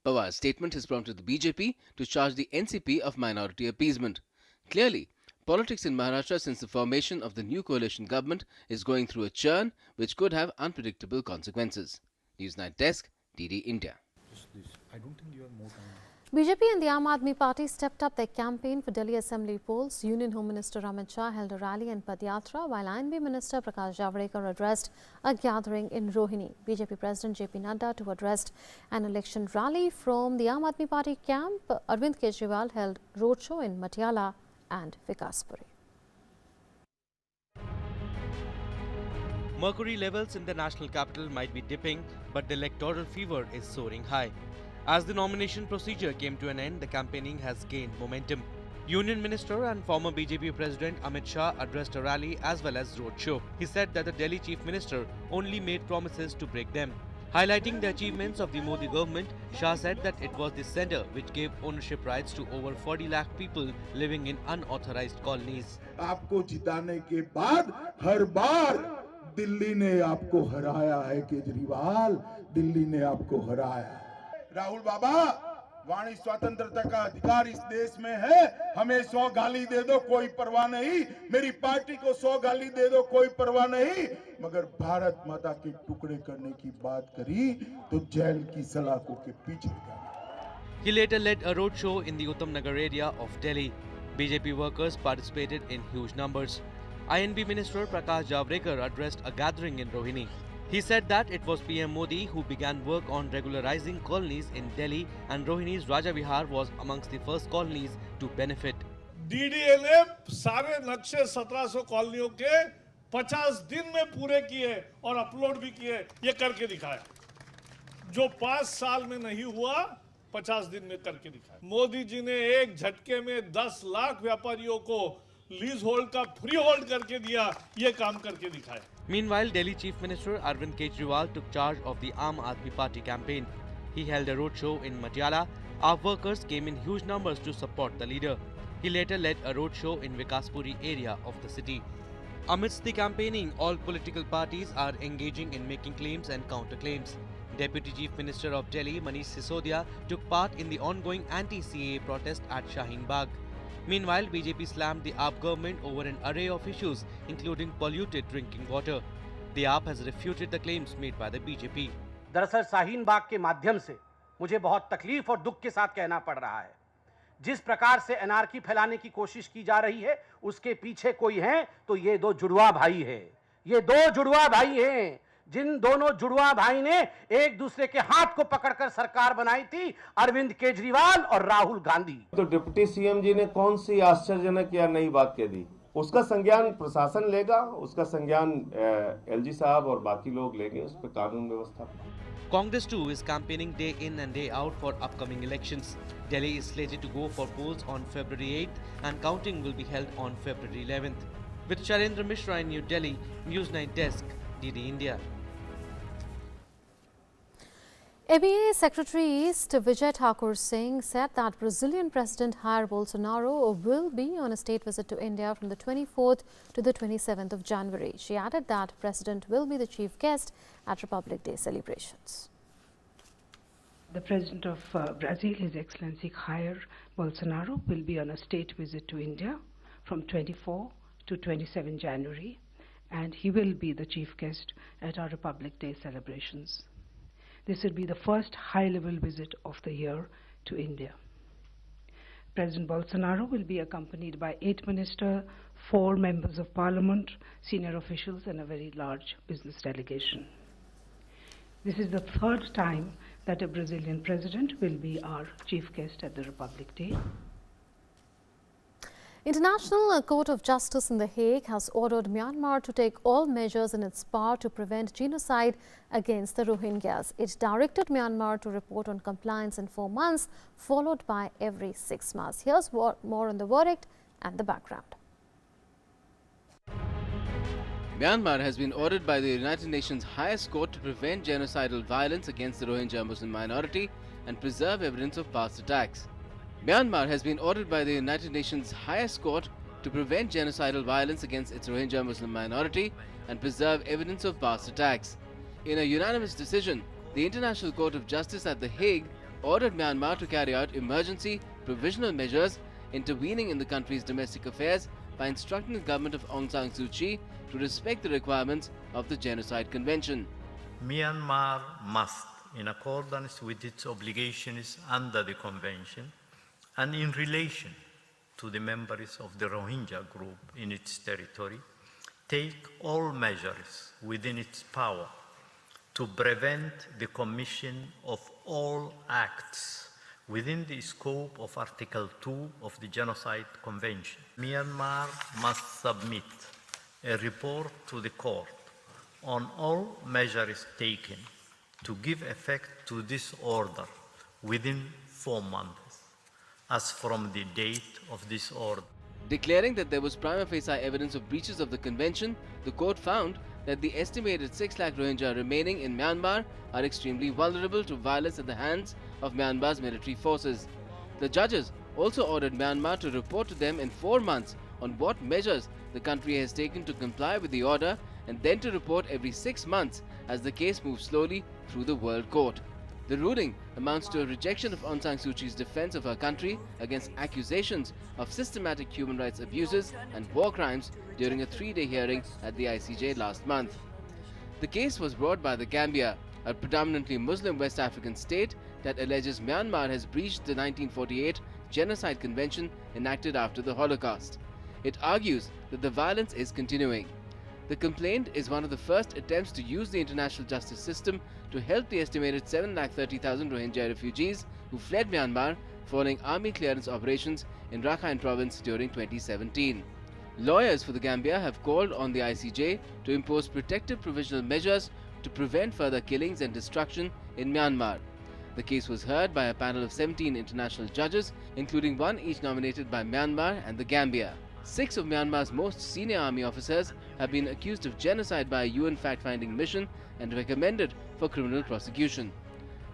Pawar's statement has prompted the BJP to charge the NCP of minority appeasement. Clearly, politics in Maharashtra since the formation of the new coalition government is going through a churn which could have unpredictable consequences. Newsnight Desk, DD India. BJP and the Aam Aadmi Party stepped up their campaign for Delhi Assembly polls. Union Home Minister Amit Shah held a rally and padayatra, while INB Minister Prakash Javadekar addressed a gathering in Rohini. BJP President JP Nadda too addressed an election rally. From the Aam Aadmi Party camp, Arvind Kejriwal held roadshow in Matiala and Vikaspuri. Mercury levels in the national capital might be dipping, but the electoral fever is soaring high. As the nomination procedure came to an end, the campaigning has gained momentum. Union Minister and former BJP President Amit Shah addressed a rally as well as roadshow. He said that the Delhi Chief Minister only made promises to break them. Highlighting the achievements of the Modi government, Shah said that it was the centre which gave ownership rights to over 40 lakh people living in unauthorized colonies. आपको जिताने के बाद हर बार दिल्ली ने आपको हराया है. केजरीवाल, दिल्ली ने आपको हराया है. राहुल बाबा, वाणी स्वतंत्रता का अधिकार इस देश में है. हमें 100 गाली दे दो कोई परवाह नहीं, मेरी पार्टी को 100 गाली दे दो कोई परवाह नहीं, मगर भारत माता के टुकड़े करने की बात करी तो जेल की सलाखों के पीछे जाना. He later led a roadshow in the Uttam Nagar area of Delhi. BJP workers participated in huge numbers. INB Minister Prakash Javadekar addressed a gathering in Rohini. He said that it was PM Modi who began work on regularizing colonies in Delhi, and Rohini's Raja Vihar was amongst the first colonies to benefit. DDA ने सारे नक्शे 1700 कॉलोनियों के 50 दिन में पूरे किए और अपलोड भी किए, ये करके दिखाया। जो 5 साल में नहीं हुआ 50 दिन में करके दिखाया। मोदी जी ने एक झटके में 10 लाख व्यापारियों को लीज होल्ड का फ्री होल्ड करके दिया, ये काम करके दिखाया। Meanwhile, Delhi Chief Minister Arvind Kejriwal took charge of the Aam Aadmi Party campaign. He held a roadshow in Matyala. Our workers came in huge numbers to support the leader. He later led a roadshow in Vikaspuri area of the city. Amidst the campaigning, all political parties are engaging in making claims and counterclaims. Deputy Chief Minister of Delhi, Manish Sisodia, took part in the ongoing anti-CAA protest at Shaheen Bagh. Meanwhile, BJP slammed the AAP government over an array of issues, including polluted drinking water. The AAP has refuted the claims made by the BJP. दरअसल शाहीन बाग के माध्यम से मुझे बहुत तकलीफ और दुख के साथ कहना पड़ रहा है। जिस प्रकार से अनार्की फैलाने की कोशिश की जा रही है, उसके पीछे कोई है तो ये दो जुड़वा भाई हैं। ये दो जुड़वा भाई हैं, जिन दोनों जुड़वा भाई ने एक दूसरे के हाथ को पकड़कर सरकार बनाई थी, अरविंद केजरीवाल और राहुल गांधी। तो डिप्टी सीएम जी ने कौन सी आश्चर्यजनक या नई बात कह दी? उसका संज्ञान प्रशासन लेगा, उसका संज्ञान एलजी साहब और बाकी लोग लेंगे, उस पर कानून व्यवस्था। Congress too is campaigning day in and day out for upcoming elections. Delhi is slated to go for polls on February 8th and counting will be held on February 11th. With Sharendra Mishra in New Delhi, News 9 Desk, DD India. ABA Secretary East Vijay Thakur Singh said that Brazilian President Jair Bolsonaro will be on a state visit to India from the 24th to the 27th of January. She added that President will be the chief guest at Republic Day celebrations. The President of Brazil, His Excellency Jair Bolsonaro, will be on a state visit to India from 24 to 27 January, and he will be the chief guest at our Republic Day celebrations. This will be the first high-level visit of the year to India. President Bolsonaro will be accompanied by 8 ministers, 4 members of parliament, senior officials, and a very large business delegation. This is the 3rd time that a Brazilian president will be our chief guest at the Republic Day. International Court of Justice in The Hague has ordered Myanmar to take all measures in its power to prevent genocide against the Rohingyas. It directed Myanmar to report on compliance in 4 months, followed by every 6 months. Here's more on the verdict and the background. Myanmar has been ordered by the United Nations highest court to prevent genocidal violence against the Rohingya Muslim minority and preserve evidence of past attacks. Myanmar has been ordered by the United Nations highest court to prevent genocidal violence against its Rohingya Muslim minority and preserve evidence of past attacks. In a unanimous decision, the International Court of Justice at The Hague ordered Myanmar to carry out emergency provisional measures intervening in the country's domestic affairs by instructing the government of Aung San Suu Kyi to respect the requirements of the Genocide Convention. Myanmar must, in accordance with its obligations under the Convention, and in relation to the members of the Rohingya group in its territory, take all measures within its power to prevent the commission of all acts within the scope of Article 2 of the Genocide Convention. Myanmar must submit a report to the court on all measures taken to give effect to this order within 4 months. As from the date of this order. Declaring that there was prima facie evidence of breaches of the convention, the court found that the estimated 6 lakh Rohingya remaining in Myanmar are extremely vulnerable to violence at the hands of Myanmar's military forces. The judges also ordered Myanmar to report to them in 4 months on what measures the country has taken to comply with the order and then to report every 6 months as the case moves slowly through the World Court. The ruling amounts to a rejection of Aung San Suu Kyi's defense of her country against accusations of systematic human rights abuses and war crimes during a 3-day hearing at the ICJ last month. The case was brought by the Gambia, a predominantly Muslim West African state that alleges Myanmar has breached the 1948 Genocide Convention enacted after the Holocaust. It argues that the violence is continuing. The complaint is one of the first attempts to use the international justice system to help the estimated 730,000 Rohingya refugees who fled Myanmar following army clearance operations in Rakhine province during 2017. Lawyers for the Gambia have called on the ICJ to impose protective provisional measures to prevent further killings and destruction in Myanmar. The case was heard by a panel of 17 international judges, including one each nominated by Myanmar and the Gambia. 6 of Myanmar's most senior army officers have been accused of genocide by a UN fact-finding mission and recommended for criminal prosecution.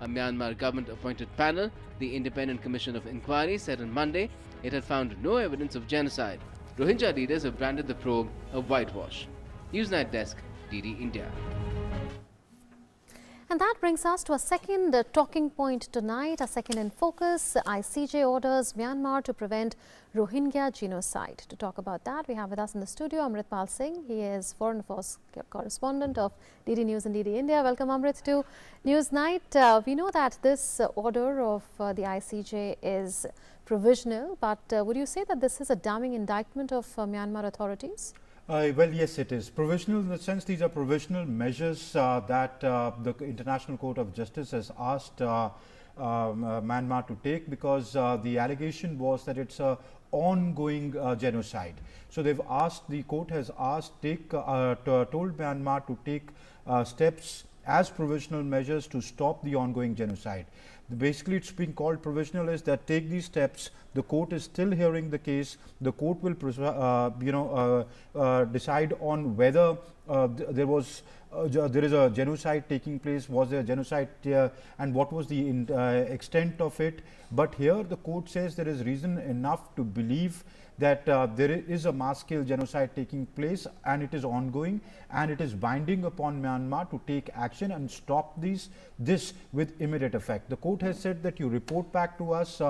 A Myanmar government-appointed panel, the Independent Commission of Inquiry, said on Monday it had found no evidence of genocide. Rohingya leaders have branded the probe a whitewash. Newsnight Desk, DD India. And that brings us to a second talking point tonight, a second in focus. ICJ orders Myanmar to prevent Rohingya genocide. To talk about that, we have with us in the studio Amritpal Singh. He is Foreign Affairs correspondent of DD News and DD India. Welcome, Amrit, to Newsnight. We know that this order of the ICJ is provisional, but would you say that this is a damning indictment of Myanmar authorities? Well, yes, it is. Provisional in the sense these are provisional measures that the International Court of Justice has asked Myanmar to take, because the allegation was that it's a ongoing genocide. So they've asked, the court has asked, told Myanmar to take steps as provisional measures to stop the ongoing genocide. Basically, it's being called provisional is that take these steps. The court is still hearing the case. The court will, decide on whether there is a genocide taking place. Was there a genocide and what was the extent of it? But here the court says there is reason enough to believe that there is a mass-scale genocide taking place, and it is ongoing, and it is binding upon Myanmar to take action and stop this with immediate effect. The court has said that you report back to us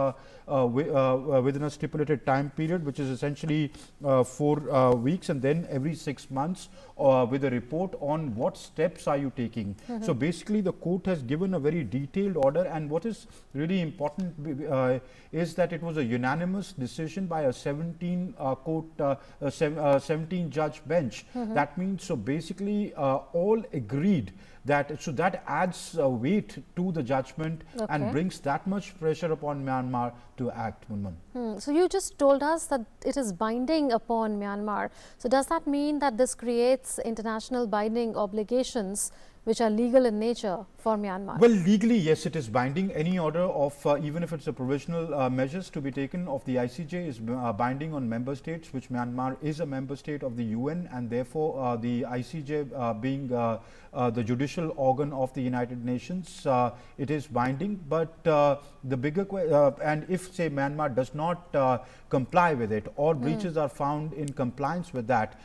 within a stipulated time period, which is essentially 4 weeks, and then every 6 months with a report on what steps are you taking. So basically the court has given a very detailed order, and what is really important is that it was a unanimous decision by a 17 judge bench. That means, so basically all agreed that, so that adds weight to the judgment and brings that much pressure upon Myanmar to act. So you just told us that it is binding upon Myanmar. So does that mean that this creates international binding obligations which are legal in nature for Myanmar? Well, legally, yes, it is binding. Any order of, even if it's a provisional measures to be taken of the ICJ is binding on member states, which Myanmar is a member state of the UN, and therefore the ICJ being the judicial organ of the United Nations, it is binding. But the bigger and if, say, Myanmar does not comply with it, or breaches are found in compliance with that,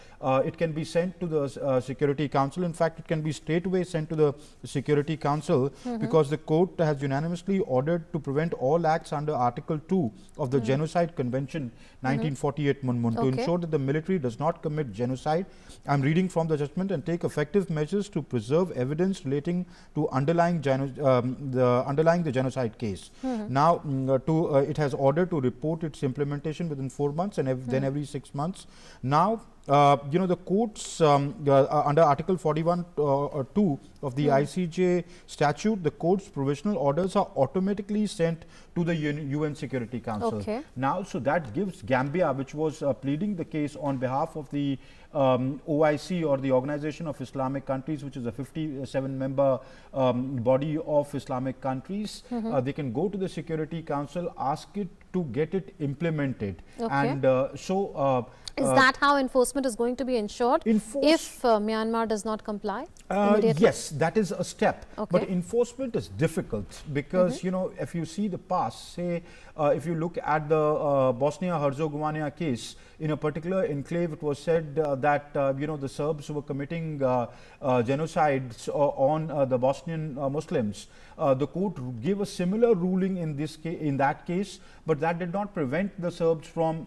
it can be sent to the Security Council. In fact, it can be straightaway sent to the Security Council, because the court has unanimously ordered to prevent all acts under Article 2 of the Genocide Convention 1948 to ensure that the military does not commit genocide. I'm reading from the judgment, and take effective measures to preserve evidence relating to underlying the genocide case. Now, it has ordered to report its implementation within 4 months, and then every 6 months. Now, the courts under Article 41(2) of the ICJ statute, the court's provisional orders are automatically sent to the UN Security Council. Now, so that gives Gambia, which was pleading the case on behalf of the OIC, or the Organization of Islamic Countries, which is a 57-member body of Islamic countries, they can go to the Security Council, ask it to get it implemented. And is that how enforcement is going to be ensured if Myanmar does not comply? Yes, that is a step. But enforcement is difficult, because if you see the past, say if you look at the Bosnia-Herzegovina case, in a particular enclave, it was said that the Serbs were committing genocides on the Bosnian Muslims. The court gave a similar ruling in that case, but that did not prevent the Serbs from,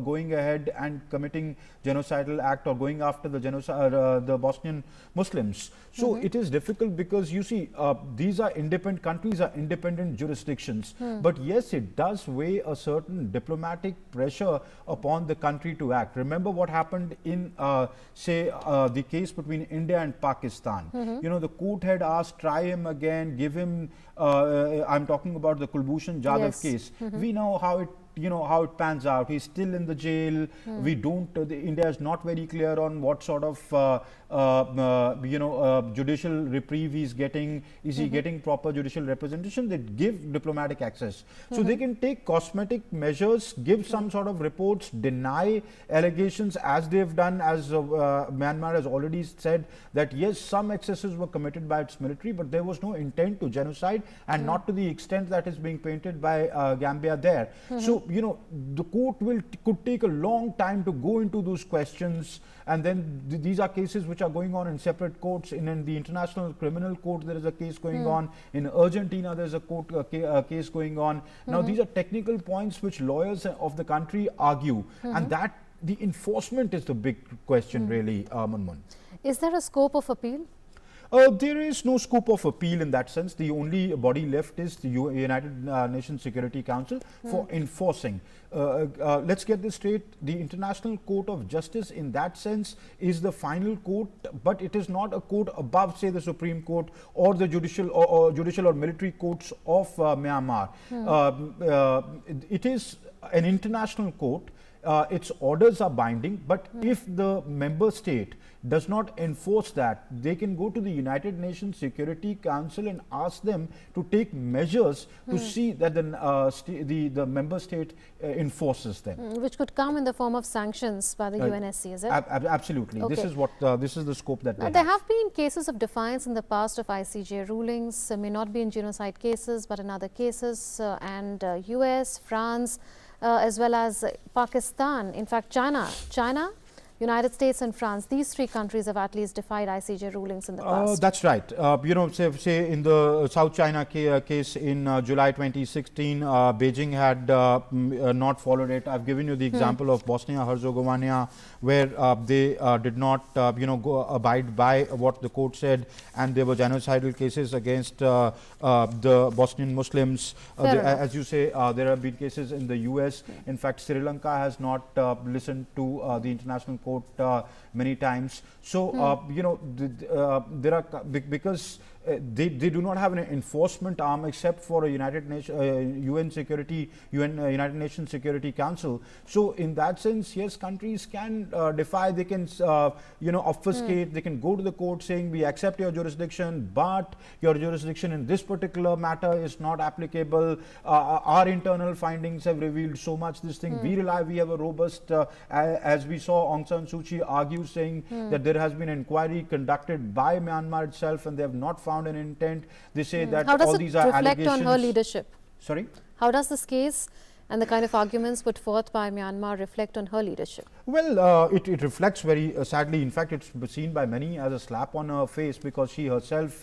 going ahead and committing genocidal act or going after the genocide, the Bosnian Muslims. So it is difficult because you see, these are independent countries, are independent jurisdictions. But yes, it does weigh a certain diplomatic pressure upon the country to act. Remember what happened in, the case between India and Pakistan. The court had asked, try him again, give him. I'm talking about the Kulbhushan Jadhav case. We know how it how it pans out. He's still in the jail. We don't, India is not very clear on what sort of, judicial reprieve he's getting. Is he getting proper judicial representation? They give diplomatic access. So they can take cosmetic measures, give some sort of reports, deny allegations as they've done, as Myanmar has already said that yes, some excesses were committed by its military, but there was no intent to genocide and not to the extent that is being painted by Gambia there. So, the court could take a long time to go into those questions, and then these are cases which are going on in separate courts. In the International Criminal Court, there is a case going on. In Argentina, there is a case going on. Now, these are technical points which lawyers of the country argue, and that the enforcement is the big question, really, Munmun. Is there a scope of appeal? There is no scope of appeal in that sense. The only body left is the United Nations Security Council for enforcing. Let's get this straight. The International Court of Justice in that sense is the final court, but it is not a court above, say, the Supreme Court or the judicial or military courts of Myanmar. It is an international court. Its orders are binding, but if the member state does not enforce that, they can go to the United Nations Security Council and ask them to take measures to see that the member state enforces them. Which could come in the form of sanctions by the UNSC, is it? Absolutely. Okay. This is the scope that there have been cases of defiance in the past of ICJ rulings, may not be in genocide cases, but in other cases, and US, France, as well as Pakistan, in fact China, United States and France, these three countries have at least defied ICJ rulings in the past. That's right. Say in the South China case in July 2016, Beijing had not followed it. I've given you the example of Bosnia-Herzegovina, where they did not, abide by what the court said, and there were genocidal cases against the Bosnian Muslims. As you say, there have been cases in the US. In fact, Sri Lanka has not listened to the international court many times. So, there are, because they do not have an enforcement arm except for a United Nations Security Council. So in that sense, yes, countries can defy, they can obfuscate, they can go to the court saying we accept your jurisdiction, but your jurisdiction in this particular matter is not applicable. Our internal findings have revealed so much this thing. We have a robust, as we saw Aung San Suu Kyi argue, saying that there has been an inquiry conducted by Myanmar itself and they have not found an intent. They say that all these are allegations. How does it reflect on her leadership? Sorry? How does this case and the kind of arguments put forth by Myanmar reflect on her leadership? Well, it reflects very sadly. In fact, it's seen by many as a slap on her face, because she herself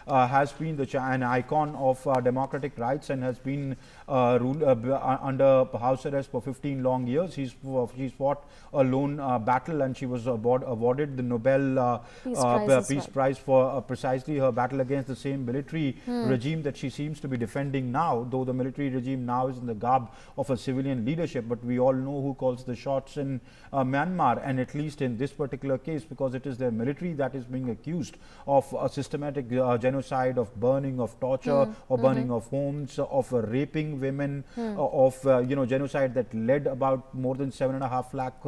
has been an icon of democratic rights and has been under house arrest for 15 long years. She's fought a lone battle, and she was awarded the Nobel Peace Prize for precisely her battle against the same military regime that she seems to be defending now, though the military regime now is in the garb of a civilian leadership. But we all know who calls the shots in Myanmar, and at least in this particular case, because it is their military that is being accused of a systematic genocide, of burning, of torture, or burning of homes, of raping women, of genocide that led about more than 7.5 lakh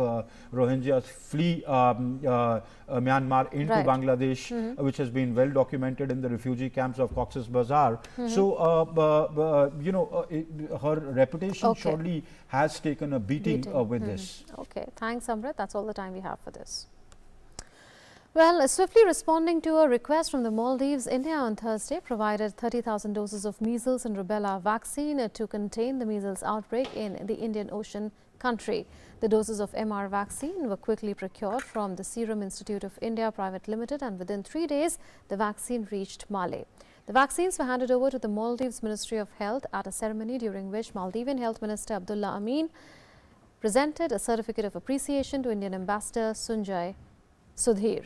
Rohingyas flee Myanmar into Bangladesh, which has been well documented in the refugee camps of Cox's Bazar. So her reputation surely has taken a beating with this. Okay, thanks Amrit. That's all the time we have for this. Well, swiftly responding to a request from the Maldives, India on Thursday provided 30,000 doses of measles and rubella vaccine to contain the measles outbreak in the Indian Ocean country. The doses of MR vaccine were quickly procured from the Serum Institute of India Private Limited, and within 3 days, the vaccine reached Male. The vaccines were handed over to the Maldives Ministry of Health at a ceremony during which Maldivian Health Minister Abdullah Amin presented a certificate of appreciation to Indian Ambassador Sunjay Sudhir.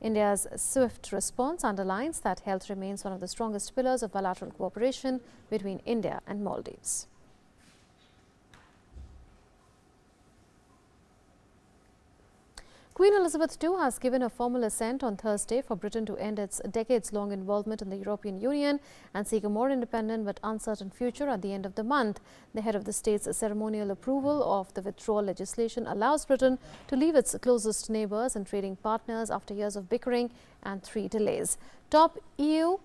India's swift response underlines that health remains one of the strongest pillars of bilateral cooperation between India and Maldives. Queen Elizabeth II has given a formal assent on Thursday for Britain to end its decades-long involvement in the European Union and seek a more independent but uncertain future at the end of the month. The head of the state's ceremonial approval of the withdrawal legislation allows Britain to leave its closest neighbours and trading partners after years of bickering and 3 delays. Top EU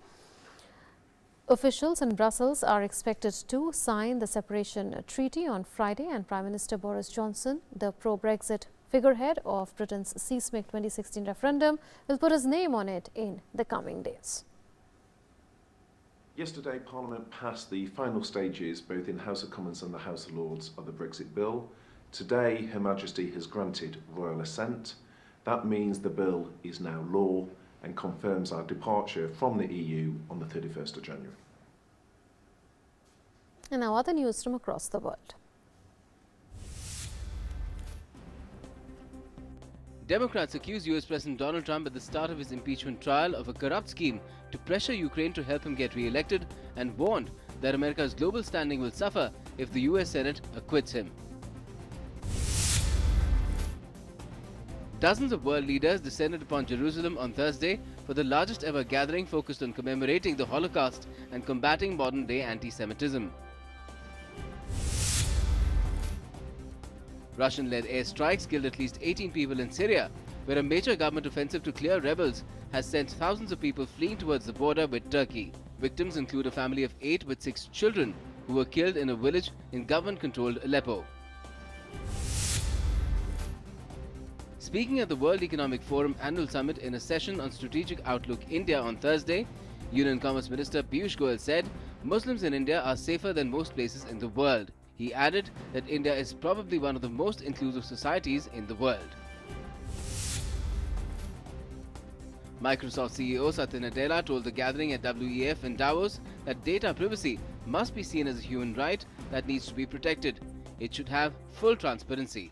officials in Brussels are expected to sign the separation treaty on Friday, and Prime Minister Boris Johnson, the pro-Brexit figurehead of Britain's seismic 2016 referendum, will put his name on it in the coming days. Yesterday, Parliament passed the final stages, both in House of Commons and the House of Lords, of the Brexit bill. Today, Her Majesty has granted royal assent. That means the bill is now law and confirms our departure from the EU on the 31st of January. And now other news from across the world. Democrats accuse US President Donald Trump at the start of his impeachment trial of a corrupt scheme to pressure Ukraine to help him get re-elected, and warned that America's global standing will suffer if the US Senate acquits him. Dozens of world leaders descended upon Jerusalem on Thursday for the largest ever gathering focused on commemorating the Holocaust and combating modern-day anti-Semitism. Russian-led airstrikes killed at least 18 people in Syria, where a major government offensive to clear rebels has sent thousands of people fleeing towards the border with Turkey. Victims include a family of 8 with 6 children who were killed in a village in government-controlled Aleppo. Speaking at the World Economic Forum Annual Summit in a session on Strategic Outlook India on Thursday, Union Commerce Minister Piyush Goyal said Muslims in India are safer than most places in the world. He added that India is probably one of the most inclusive societies in the world. Microsoft CEO Satya Nadella told the gathering at WEF in Davos that data privacy must be seen as a human right that needs to be protected. It should have full transparency.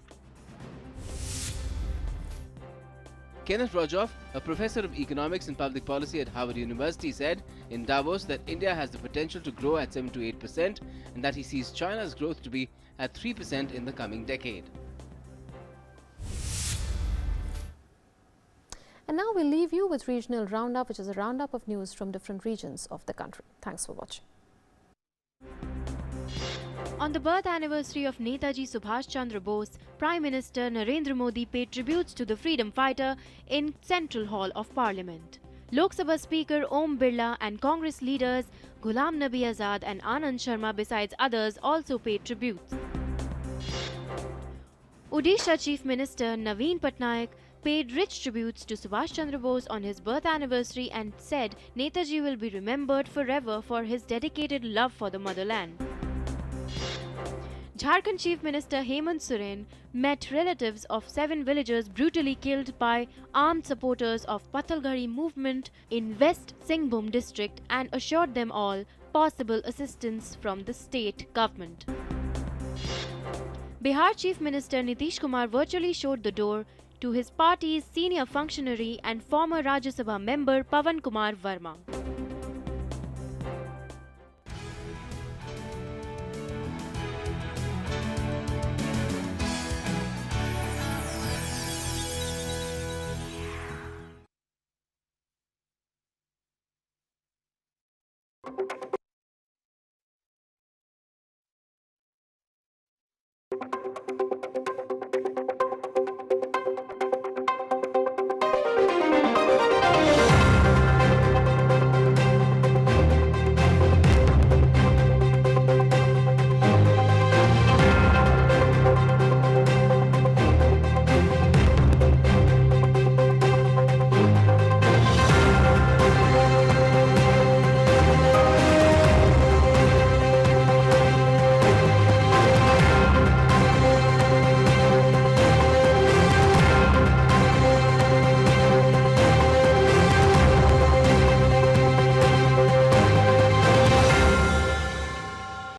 Kenneth Rogoff, a professor of economics and public policy at Harvard University, said in Davos that India has the potential to grow at 7 to 8% and that he sees China's growth to be at 3% in the coming decade. And now we'll leave you with Regional Roundup, which is a roundup of news from different regions of the country. Thanks for watching. On the birth anniversary of Netaji Subhash Chandra Bose, Prime Minister Narendra Modi paid tributes to the freedom fighter in Central Hall of Parliament. Lok Sabha Speaker Om Birla and Congress leaders Ghulam Nabi Azad and Anand Sharma, besides others, also paid tributes. Odisha Chief Minister Naveen Patnaik paid rich tributes to Subhash Chandra Bose on his birth anniversary and said Netaji will be remembered forever for his dedicated love for the motherland. Jharkhand Chief Minister Hemant Soren met relatives of 7 villagers brutally killed by armed supporters of Patalgari movement in West Singhbhum district and assured them all possible assistance from the state government. Bihar Chief Minister Nitish Kumar virtually showed the door to his party's senior functionary and former Rajya Sabha member Pawan Kumar Verma.